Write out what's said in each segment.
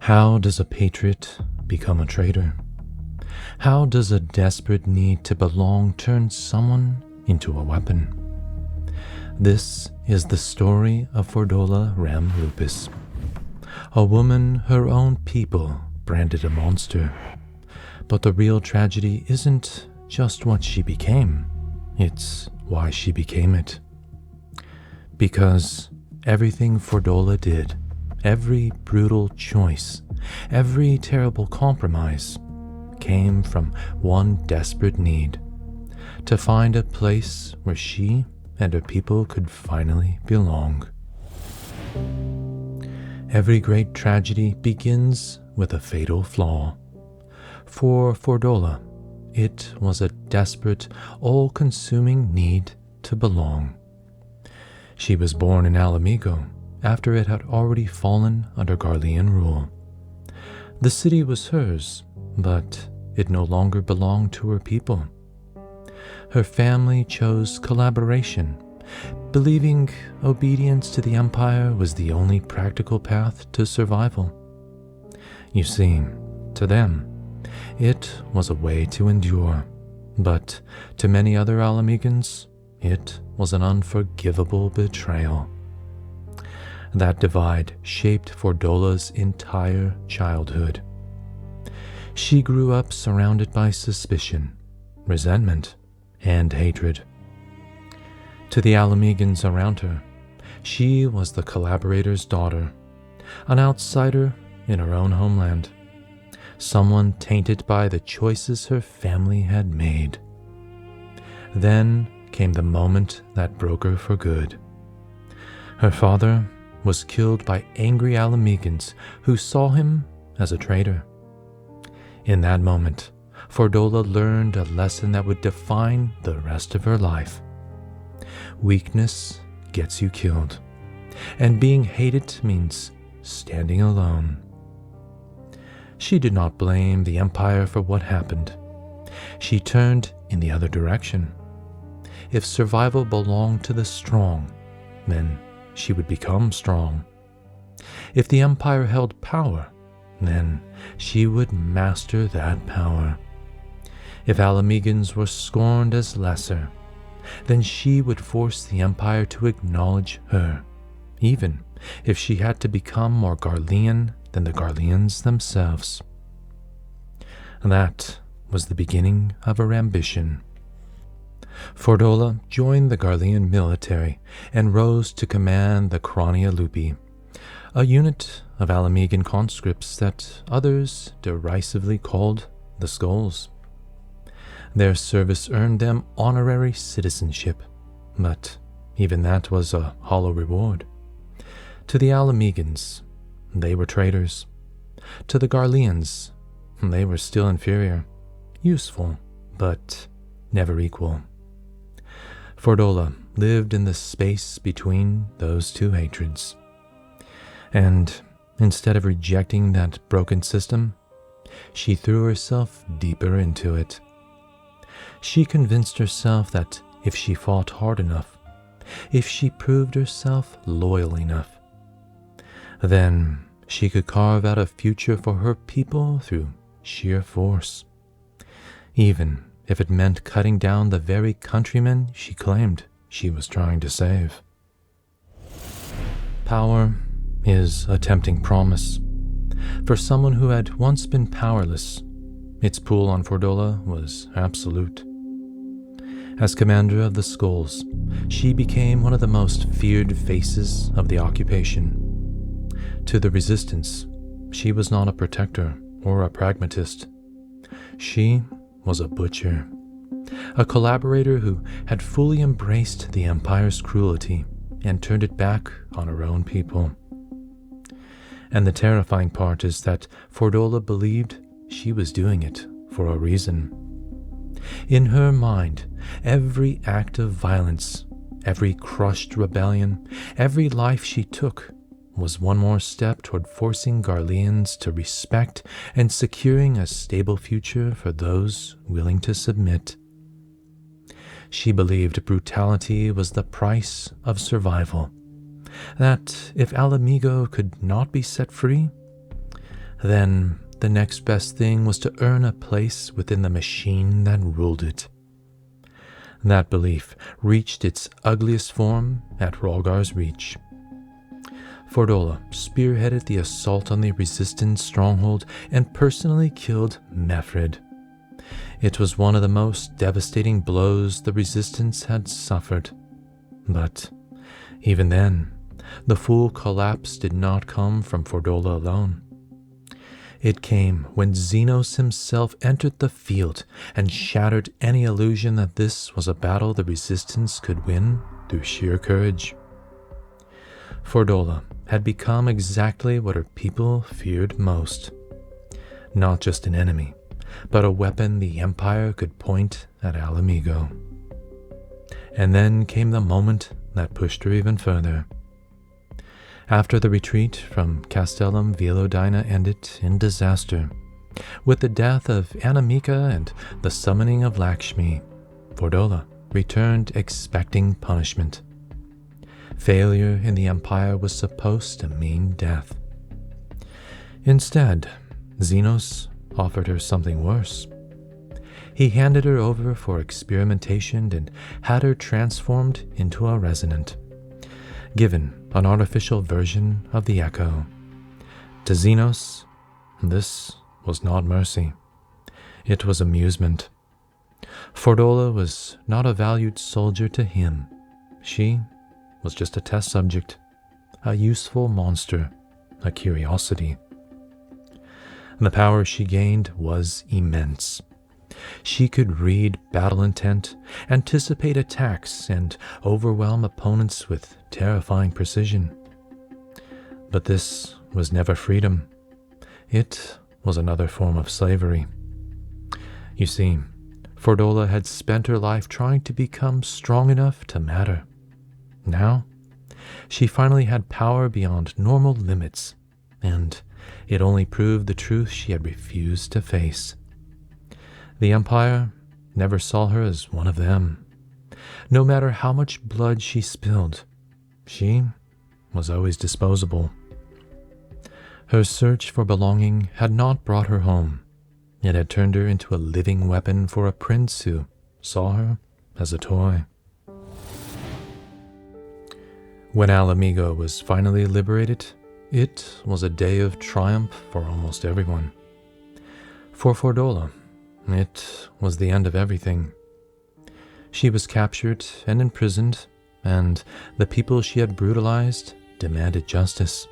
How does a patriot become a traitor? How does a desperate need to belong turn someone into a weapon? This is the story of Fordola rem Lupis, a woman her own people branded a monster. But the real tragedy isn't just what she became, it's why she became it. Because everything Fordola did, every brutal choice, every terrible compromise, came from one desperate need: to find a place where she and her people could finally belong. Every great tragedy begins with a fatal flaw. For Fordola, it was a desperate, all-consuming need to belong. She was born in Ala Mhigo after it had already fallen under Garlean rule. The city was hers, but it no longer belonged to her people. Her family chose collaboration, believing obedience to the Empire was the only practical path to survival. You see, to them, it was a way to endure, but to many other Ala Mhigans, it was an unforgivable betrayal. That divide shaped Fordola's entire childhood. She grew up surrounded by suspicion, resentment, and hatred. To the Ala Mhigans around her, she was the collaborator's daughter, an outsider in her own homeland, someone tainted by the choices her family had made. Then came the moment that broke her for good. Her father was killed by angry Ala Mhigans who saw him as a traitor. In that moment, Fordola learned a lesson that would define the rest of her life. Weakness gets you killed, and being hated means standing alone. She did not blame the Empire for what happened. She turned in the other direction. If survival belonged to the strong, then she would become strong. If the Empire held power, then she would master that power. If Ala Mhigans were scorned as lesser, then she would force the Empire to acknowledge her, even if she had to become more Garlean than the Garleans themselves. That was the beginning of her ambition. Fordola joined the Garlean military and rose to command the Crania Lupi, a unit of Ala Mhigan conscripts that others derisively called the Skulls. Their service earned them honorary citizenship, but even that was a hollow reward. To the Ala Mhigans, they were traitors. To the Garleans, they were still inferior, useful, but never equal. Fordola lived in the space between those two hatreds. And instead of rejecting that broken system, she threw herself deeper into it. She convinced herself that if she fought hard enough, if she proved herself loyal enough, then she could carve out a future for her people through sheer force, even if it meant cutting down the very countrymen she claimed she was trying to save. Power is a tempting promise. For someone who had once been powerless, its pull on Fordola was absolute. As commander of the Skulls, she became one of the most feared faces of the occupation. To the resistance, she was not a protector or a pragmatist. She was a butcher, a collaborator who had fully embraced the Empire's cruelty and turned it back on her own people. And the terrifying part is that Fordola believed she was doing it for a reason. In her mind, every act of violence, every crushed rebellion, every life she took was one more step toward forcing Garleans to respect and securing a stable future for those willing to submit. She believed brutality was the price of survival, that if Ala Mhigo could not be set free, Then the next best thing was to earn a place within the machine that ruled it. That belief reached its ugliest form at Rhalgr's reach. Fordola spearheaded the assault on the Resistance stronghold and personally killed Mefrid. It was one of the most devastating blows the Resistance had suffered. But even then, the full collapse did not come from Fordola alone. It came when Zenos himself entered the field and shattered any illusion that this was a battle the Resistance could win through sheer courage. Fordola had become exactly what her people feared most. Not just an enemy, but a weapon the Empire could point at Ala Mhigo. And then came the moment that pushed her even further. After the retreat from Castellum Velodina ended in disaster, with the death of Anamika and the summoning of Lakshmi, Fordola returned expecting punishment. Failure in the Empire was supposed to mean death. Instead, Zenos offered her something worse. He handed her over for experimentation and had her transformed into a resonant, given an artificial version of the Echo. To Zenos, this was not mercy. It was amusement. Fordola was not a valued soldier to him. She was just a test subject, a useful monster, a curiosity. The power she gained was immense. She could read battle intent, anticipate attacks, and overwhelm opponents with terrifying precision. But this was never freedom. It was another form of slavery. You see, Fordola had spent her life trying to become strong enough to matter. Now, she finally had power beyond normal limits, and it only proved the truth she had refused to face. The Empire never saw her as one of them. No matter how much blood she spilled, she was always disposable. Her search for belonging had not brought her home. It had turned her into a living weapon for a prince who saw her as a toy. When Ala Mhigo was finally liberated, it was a day of triumph for almost everyone. For Fordola, it was the end of everything. She was captured and imprisoned, and the people she had brutalized demanded justice.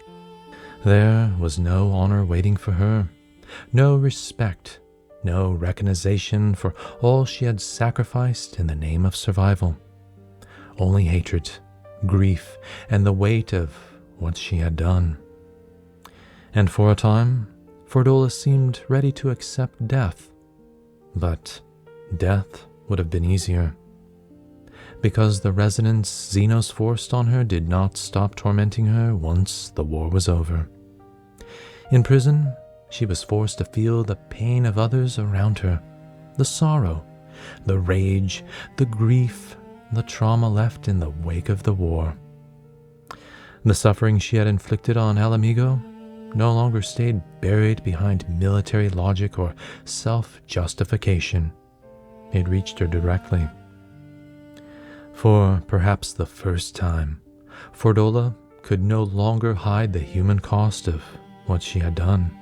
There was no honor waiting for her, no respect, no recognition for all she had sacrificed in the name of survival. Only hatred, grief, and the weight of what she had done. And for a time, Fordola seemed ready to accept death. But death would have been easier, because the resonance Zenos forced on her did not stop tormenting her once the war was over. In prison, she was forced to feel the pain of others around her, the sorrow, the rage, the grief, the trauma left in the wake of the war. The suffering she had inflicted on Ala Mhigo no longer stayed buried behind military logic or self-justification. It reached her directly. For perhaps the first time, Fordola could no longer hide the human cost of what she had done.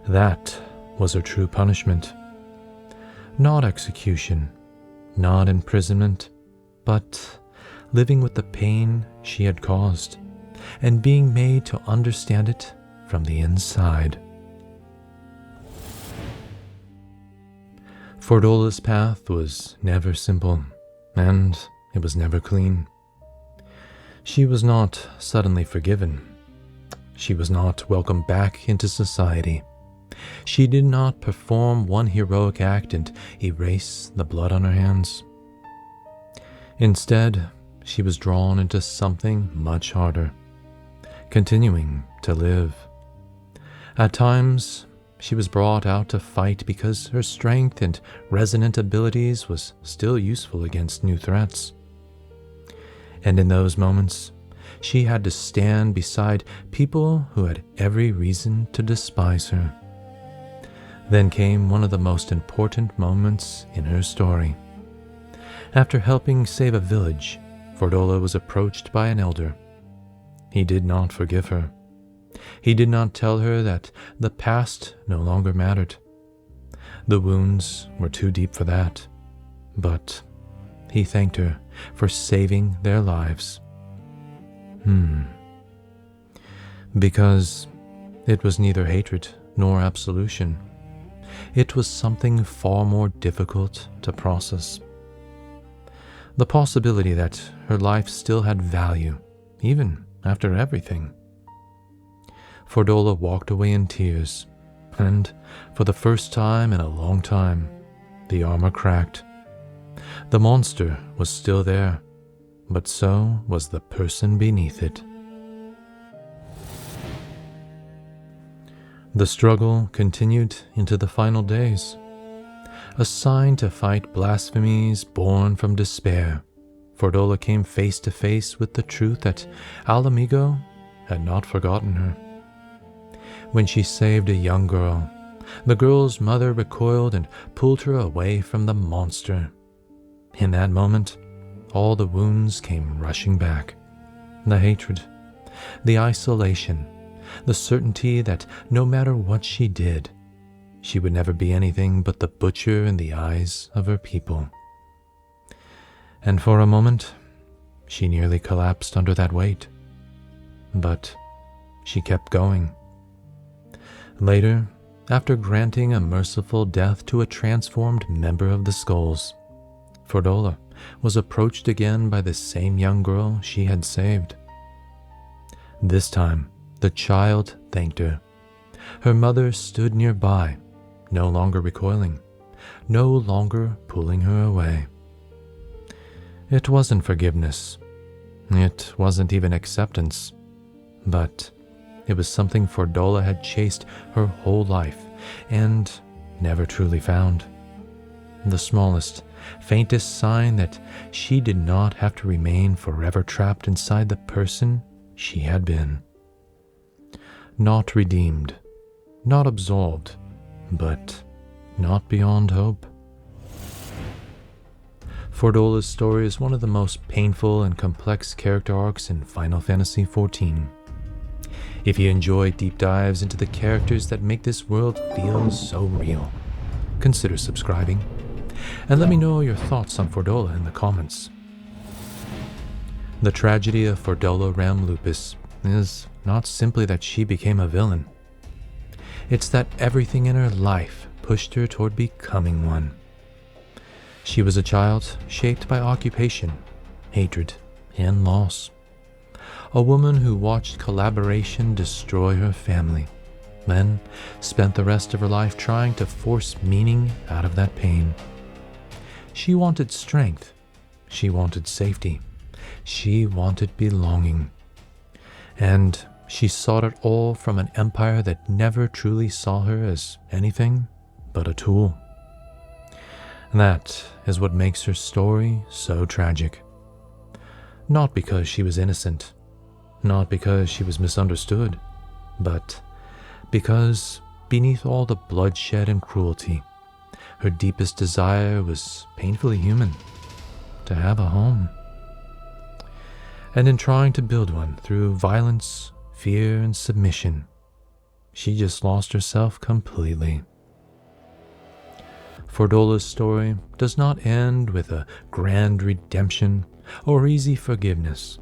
That was her true punishment. Not execution, not imprisonment, but living with the pain she had caused, and being made to understand it from the inside. Fordola's path was never simple, and it was never clean. She was not suddenly forgiven. She was not welcomed back into society. She did not perform one heroic act and erase the blood on her hands. Instead, she was drawn into something much harder, continuing to live. At times, she was brought out to fight because her strength and resonant abilities was still useful against new threats. And in those moments, she had to stand beside people who had every reason to despise her. Then came one of the most important moments in her story. After helping save a village, Fordola was approached by an elder. He did not forgive her. He did not tell her that the past no longer mattered. The wounds were too deep for that, but he thanked her for saving their lives. Because it was neither hatred nor absolution. It was something far more difficult to process. The possibility that her life still had value, even after everything. Fordola walked away in tears, and for the first time in a long time, the armor cracked. The monster was still there, but so was the person beneath it. The struggle continued into the final days. Assigned to fight blasphemies born from despair, Fordola came face to face with the truth that Ala Mhigo had not forgotten her. When she saved a young girl, the girl's mother recoiled and pulled her away from the monster. In that moment, all the wounds came rushing back. The hatred, the isolation, the certainty that no matter what she did, she would never be anything but the butcher in the eyes of her people. And for a moment, she nearly collapsed under that weight. But she kept going. Later, after granting a merciful death to a transformed member of the Skulls, Fordola was approached again by the same young girl she had saved. This time, the child thanked her. Her mother stood nearby, no longer recoiling, no longer pulling her away. It wasn't forgiveness. It wasn't even acceptance. But it was something Fordola had chased her whole life and never truly found. The smallest, faintest sign that she did not have to remain forever trapped inside the person she had been. Not redeemed, not absolved, but not beyond hope. Fordola's story is one of the most painful and complex character arcs in Final Fantasy XIV. If you enjoy deep dives into the characters that make this world feel so real, consider subscribing, and let me know your thoughts on Fordola in the comments. The tragedy of Fordola rem Lupis is not simply that she became a villain. It's that everything in her life pushed her toward becoming one. She was a child shaped by occupation, hatred, and loss. A woman who watched collaboration destroy her family, then spent the rest of her life trying to force meaning out of that pain. She wanted strength. She wanted safety. She wanted belonging. And she sought it all from an empire that never truly saw her as anything but a tool. That is what makes her story so tragic. Not because she was innocent, not because she was misunderstood, but because beneath all the bloodshed and cruelty, her deepest desire was painfully human, to have a home. And in trying to build one through violence, fear, and submission, she just lost herself completely. Fordola's story does not end with a grand redemption or easy forgiveness.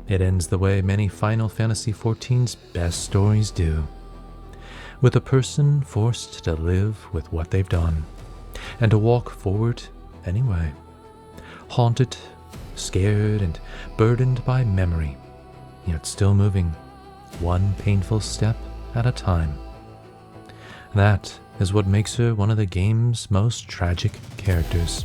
It ends the way many Final Fantasy XIV's best stories do, with a person forced to live with what they've done, and to walk forward anyway, haunted, scared, and burdened by memory, yet still moving, one painful step at a time. That is what makes her one of the game's most tragic characters.